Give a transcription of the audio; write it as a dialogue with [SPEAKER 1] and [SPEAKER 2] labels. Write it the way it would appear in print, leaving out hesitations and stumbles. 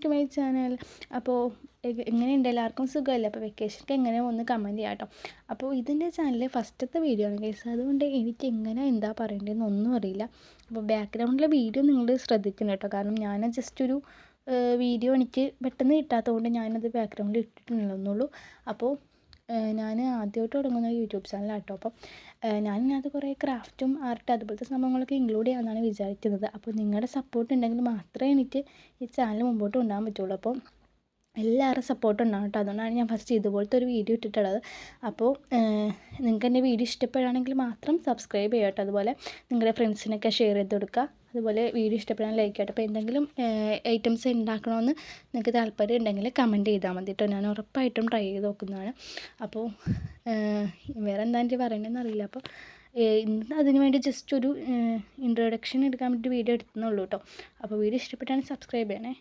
[SPEAKER 1] To my channel. അപ്പോൾ എങ്ങനെയുണ്ട്, എല്ലാവർക്കും സുഖമല്ലേ? അപ്പോൾ വെക്കേഷനൊക്കെ എങ്ങനെ ഒന്ന് കമൻറ്റ് ചെയ്യാം കേട്ടോ. അപ്പോൾ ഇതിൻ്റെ ചാനലിൽ ഫസ്റ്റത്തെ വീഡിയോ ആണ് ഗൈസ്, അതുകൊണ്ട് എനിക്ക് എങ്ങനെ എന്താ പറയേണ്ടതെന്ന് ഒന്നും അറിയില്ല. അപ്പോൾ ബാക്ക്ഗ്രൗണ്ടിലെ വീഡിയോ നിങ്ങൾ ശ്രദ്ധിക്കണം കേട്ടോ, കാരണം ഞാൻ ജസ്റ്റ് ഒരു വീഡിയോ എനിക്ക് പെട്ടെന്ന് കിട്ടാത്തതുകൊണ്ട് ഞാനത് ബാക്ക്ഗ്രൗണ്ടിൽ ഇട്ടിട്ടുണ്ടെന്നുള്ളൂ. അപ്പോൾ ഞാൻ ആദ്യമായിട്ട് തുടങ്ങുന്ന യൂട്യൂബ് ചാനലാണ് കേട്ടോ. അപ്പം ഞാനിതിനകത്ത് കുറേ ക്രാഫ്റ്റും ആർട്ട് അതുപോലത്തെ സംഭവങ്ങളൊക്കെ ഇൻക്ലൂഡ് ചെയ്യാമെന്നാണ് വിചാരിക്കുന്നത്. അപ്പോൾ നിങ്ങളുടെ സപ്പോർട്ട് ഉണ്ടെങ്കിൽ മാത്രമേ എനിക്ക് ഈ ചാനൽ മുമ്പോട്ട് കൊണ്ടുപോകാൻ പറ്റുള്ളൂ. അപ്പോൾ എല്ലാവരും സപ്പോർട്ട് ഉണ്ടാവും കേട്ടോ. അതുകൊണ്ടാണ് ഞാൻ ഫസ്റ്റ് ഇതുപോലത്തെ ഒരു വീഡിയോ ഇട്ടിട്ടുള്ളത്. അപ്പോൾ നിങ്ങൾക്ക് എൻ്റെ വീഡിയോ ഇഷ്ടപ്പെടുകയാണെങ്കിൽ മാത്രം സബ്സ്ക്രൈബ് ചെയ്യുക കേട്ടോ. അതുപോലെ നിങ്ങളുടെ ഫ്രണ്ട്സിനൊക്കെ ഷെയർ ചെയ്ത് കൊടുക്കുക. അതുപോലെ വീഡിയോ ഇഷ്ടപ്പെടാൻ ലൈക്ക് ചെയ്യട്ടെ. അപ്പോൾ എന്തെങ്കിലും ഐറ്റംസ് ഉണ്ടാക്കണമെന്ന് നിങ്ങൾക്ക് താല്പര്യം ഉണ്ടെങ്കിൽ കമൻറ്റ് ചെയ്താൽ മതി കേട്ടോ. ഞാൻ ഉറപ്പായിട്ടും ട്രൈ ചെയ്ത് നോക്കുന്നതാണ്. അപ്പോൾ വേറെ എന്താ എനിക്ക് പറയണമെന്ന് അറിയില്ല. അപ്പോൾ ഇന്ന് അതിന് വേണ്ടി ജസ്റ്റ് ഒരു ഇൻട്രൊഡക്ഷൻ എടുക്കാൻ വേണ്ടി വീഡിയോ എടുത്തുന്നുള്ളൂ കേട്ടോ. അപ്പോൾ വീഡിയോ ഇഷ്ടപ്പെട്ടാണെങ്കിൽ സബ്സ്ക്രൈബ് ചെയ്യണേ.